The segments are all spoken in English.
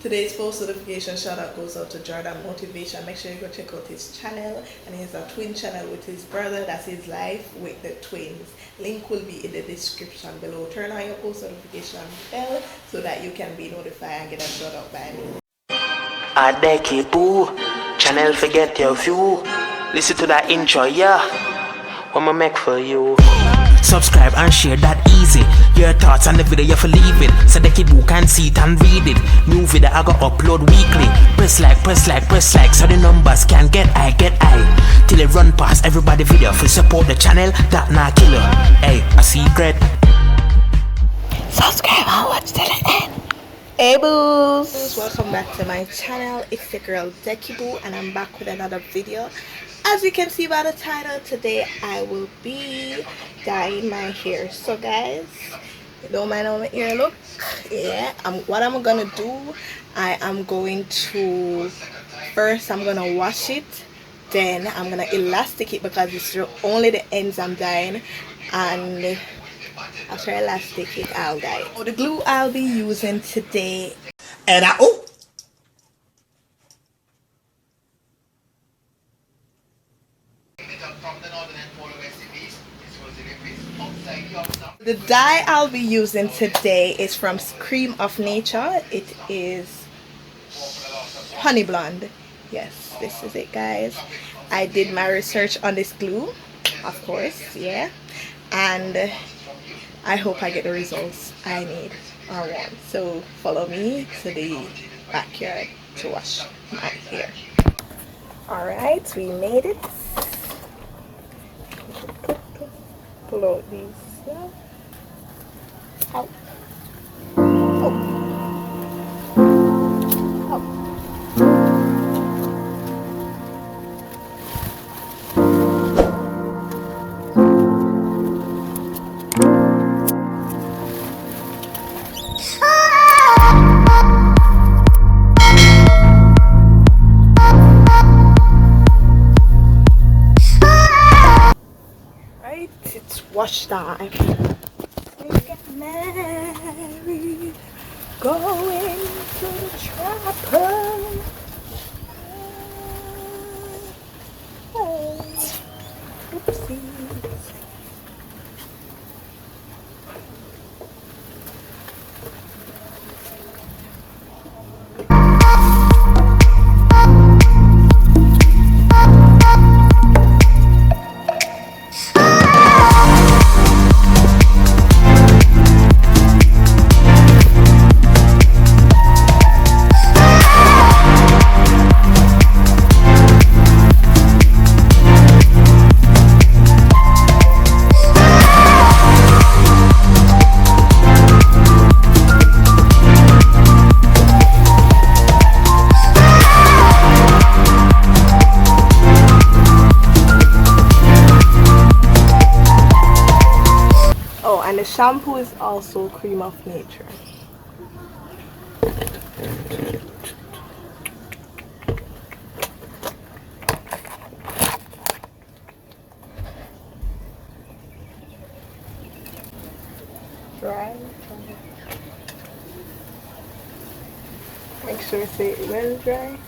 Today's post notification shout out goes out to Jordan Motivation. Make sure you go check out his channel, and he has a twin channel with his brother. That's his life with the twins. Link will be in the description below. Turn on your post notification bell so that you can be notified and get a shout out by me. I deck it boo, channel forget your view. Listen to that intro, yeah. What I make for you. Subscribe and share that easy. Your thoughts on the video you for leave it. So the kid who can see it and read it. New video I go upload weekly. Press like so the numbers can get high. Till it run past everybody video. For support the channel, that not killer. Hey, a secret. Subscribe and watch till the end. Hey boos, welcome back to my channel. It's your girl Decky Boo, and I'm back with another video. As you can see by the title, today I will be dyeing my hair. So guys, you don't mind how my hair look? Yeah, what I'm gonna do, I am going to first I'm gonna wash it, then I'm gonna elastic it because it's only the ends I'm dyeing, and after elastic it I'll dye. So the glue I'll be using today, and the dye I'll be using today is from Cream of Nature. It is honey blonde. Yes, this is it guys. I did my research on this glue, of course, yeah, and I hope I get the results I need or want. So follow me to the backyard to wash my hair. Alright, we made it. Pull out these. Out. Oh. It's wash time. We get married, going to the trapper. Oh, oopsies. And the shampoo is also Cream of Nature. Dry. Make sure it's well dry.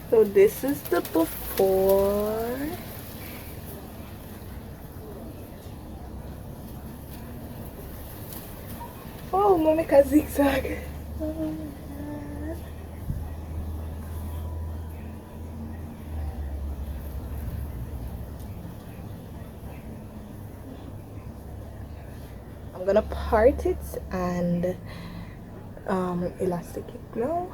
So this is the before. Oh, I'm make a zigzag. I'm gonna part it and elastic it now.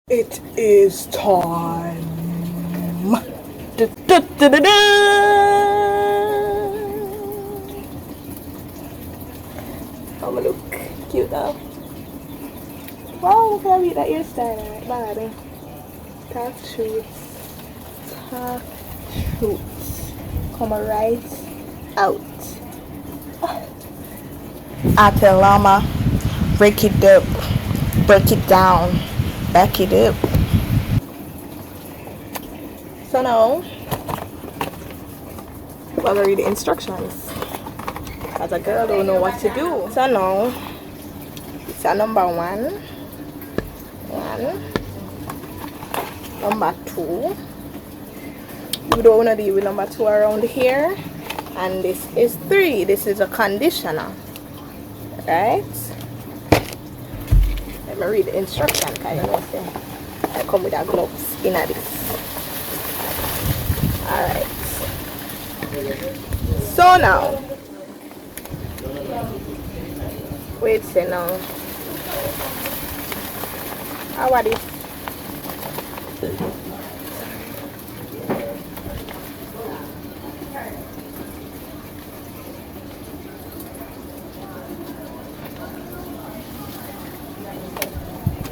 It is time. Da, da, da, da, da. Oh, look cute though. Wow, look how cute that hairstyle, right, bad. Talk truth. Talk truth. Come right out. I tell Llama, break it up, break it down, back it up. So now, we're gonna read the instructions. As a girl, don't know what to do. So now, it's a number one, number two. You don't wanna deal with number two around here, and this is three. This is a conditioner, right? Let me read the instruction, because you know I come with a gloves in this. Alright. So now, wait say now. How are this?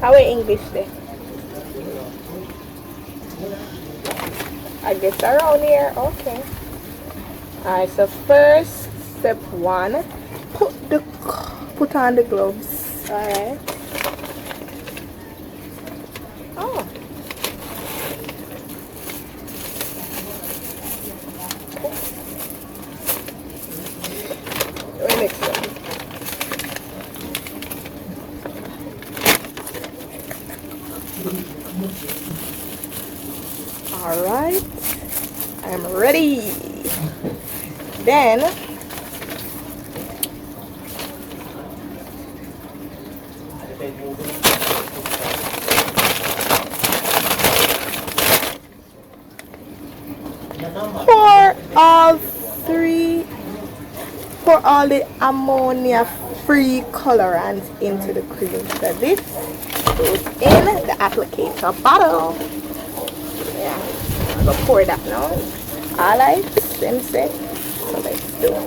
How is English there? I guess around here. Okay. Alright, so first step one, put on the gloves. Alright. Oh. Next one. Alright, I'm ready. Then pour all the ammonia free colorants into the cream. So this goes in the applicator bottle. Yeah, I'm gonna pour that now. Alright, same set. So let's do it.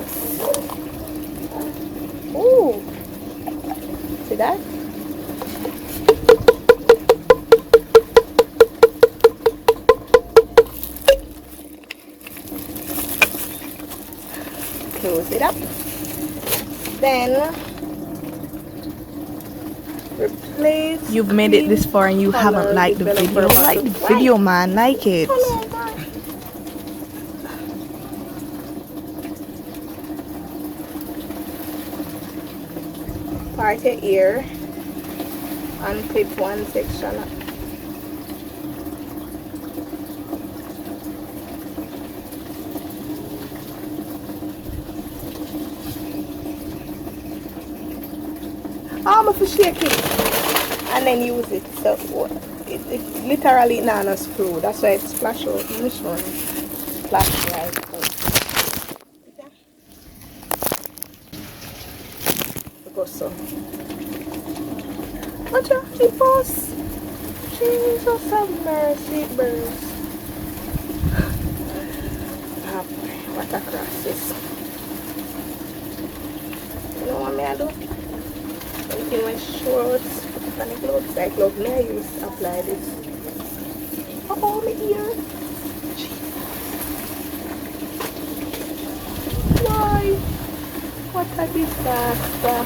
Ooh, see that? Close it up. Then replace. You've made it this far and you haven't liked the video. Like the video, man. Like it. Part your ear and clip one section up. I'm going to shake it and then use it. So it literally not screw. That's why it splash out. Splash right out. Go so. Watch out, it falls. Jesus have mercy, birds. What a crisis. You know what I do? In my shorts, put on the gloves. Like glove me, I use to apply this. Oh, my ear. Why? What a disaster.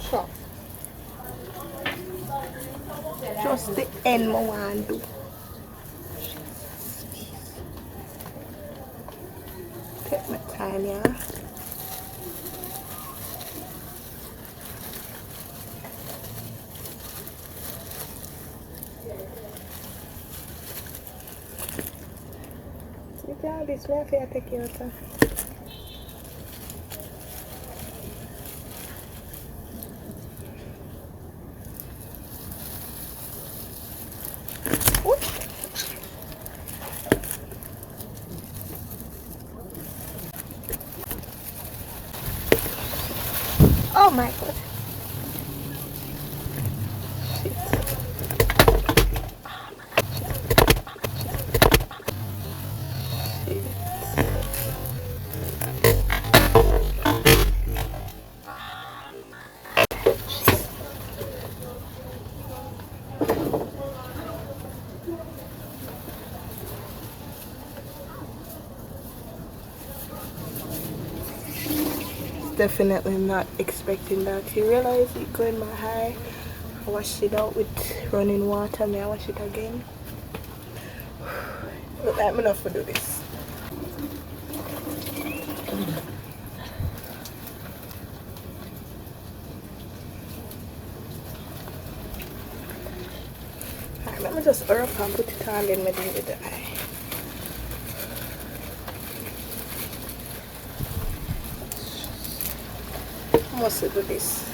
Sure. Just the end I want to do. Take my time, yeah. Yeah, this way I take your time. Oh my god. Definitely not expecting that. You realize it go in my hair. I wash it out with running water. May I wash it again? Look like I'm enough to do this. Alright, let me just hurry up and put it on, then maybe with the eye. I must do this.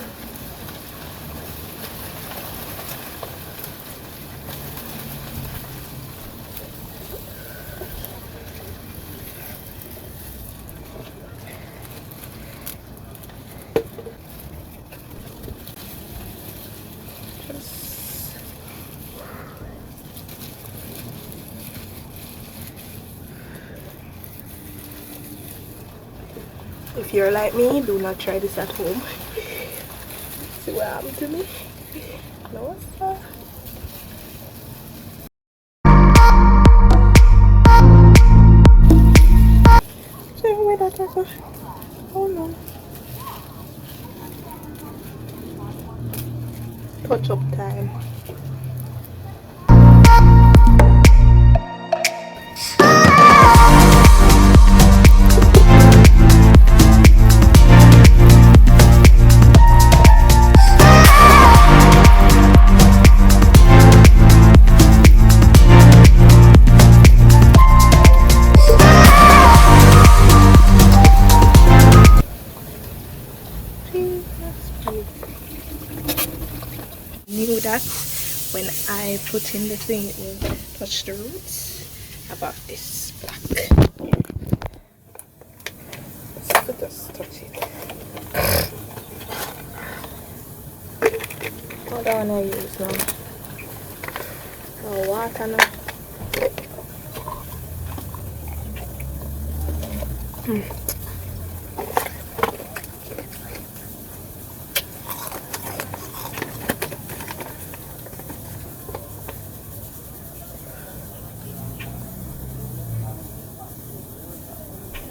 If you're like me, do not try this at home. See what happened to me? No, sir. So where that go? Oh no. Touch up time. Knew that when I put in the thing it will touch the roots about this black. So just touch it. What do I want to use now? Oh, water now.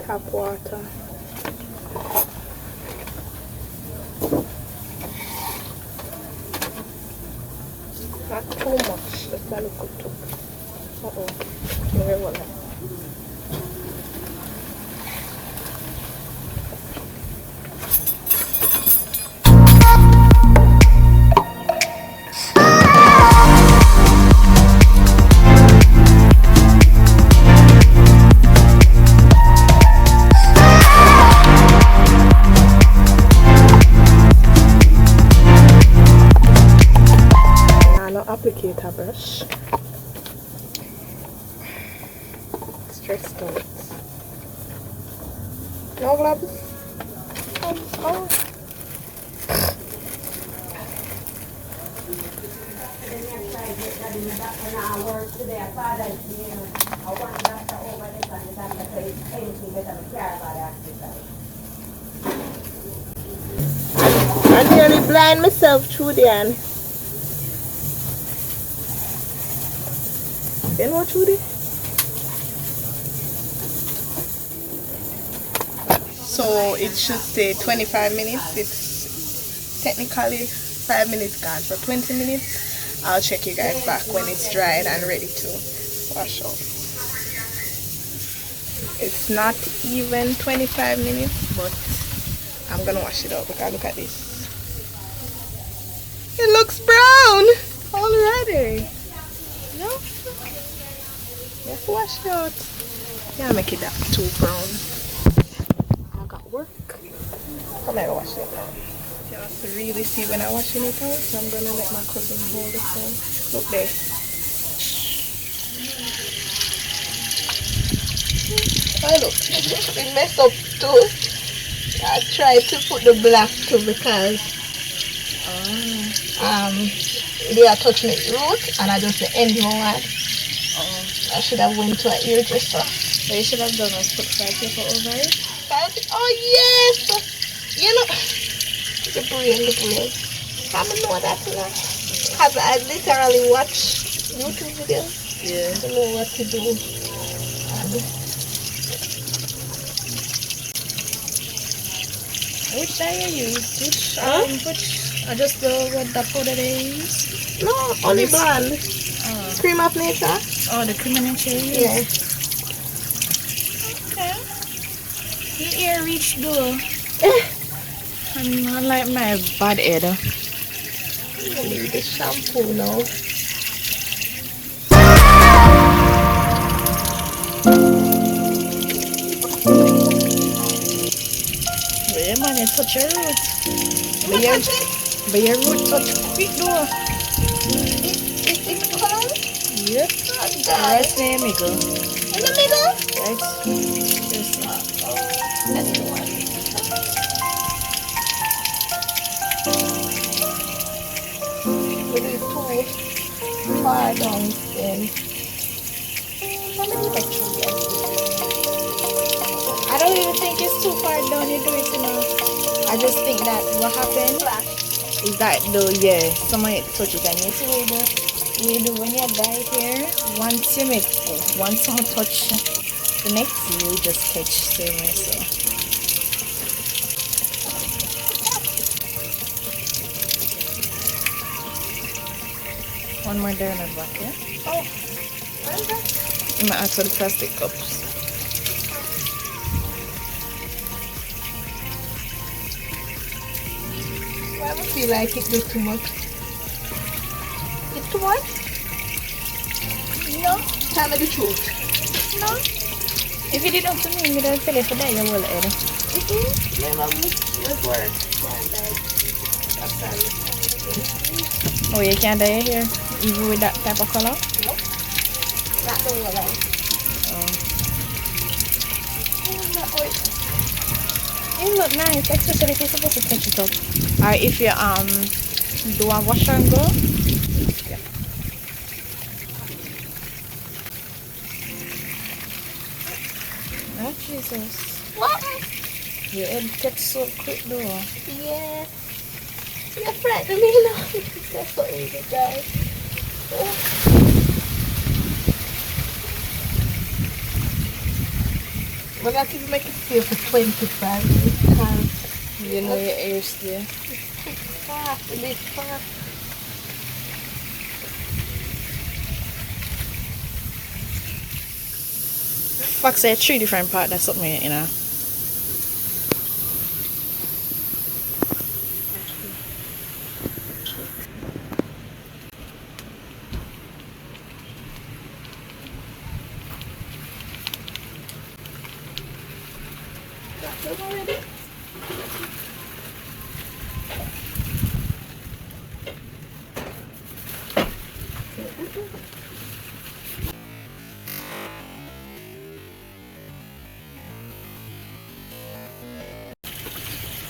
Tap water. Not too much, just a little too. Uh-oh. Very well. Applicator brush. Stretched out. No gloves? Oh. I nearly blind myself through the end. Then what you do? So it should say 25 minutes. It's technically 5 minutes gone. For 20 minutes, I'll check you guys back when it's dried and ready to wash off. It's not even 25 minutes, but I'm gonna wash it out because look at this. It looks brown already. No? You have to wash it out. Yeah, make it that too brown. I got work. Come here, wash it out. You have to really see when I'm washing it out, so I'm gonna let my cousin hold the phone. Look there. Oh look, it messed up too. I tried to put the black too because they are touching the root and I just the end one. I should have went to an hairdresser. What you should have done was put fry paper over it. Oh yes! You know, the brain. I don't know that, you know. Because I literally watch YouTube videos. Yeah. To know what to do. Which dye you use? Which just the what the powder they use? No, only blonde. Cream of nature. Oh, the cream of nature you use? Yeah. Okay. Your ear reach though. I'm like my bad head. I need the shampoo now. Yeah, man, you touch your root. But your root touch quick though. It's cold? Yep. Right there, me go. In the middle? Right. Yes. That's the one. We do too far down then. I don't even think it's too far down you do it, you know. I just think that what happened is that though, yeah, someone touch it and you see we do when you dye here, once someone touch the next you just catch same way, so. One more there in the back, yeah? Oh, where is that? I'm gonna ask for the plastic cups. I don't feel like it do too much. It's too much? No, Tell me the truth. no. If you did not to me, you don't feel it for that, you will eat it. My mom was work. Oh, you can't dye your hair even with that type of color? Nope. Not the one. It look nice, especially if you're supposed to touch it up. Or if you do a wash and go. Yeah. Oh Jesus. What? Your head gets so quick though. Yeah. You're frightening me now. That's so easy, guys. But I can make it feel for 25 minutes because You know your ears there. it's too fast, a bit fast. Fox say 3 different parts, that's something, you know. That's already.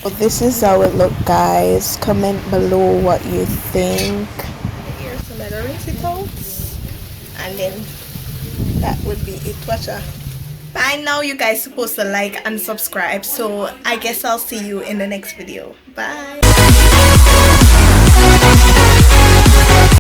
Well, this is how it look, guys. Comment below what you think. Here's some little rinse it out, and then that would be it. Watch out. By now you guys supposed to like and subscribe, so I guess I'll see you in the next video. Bye.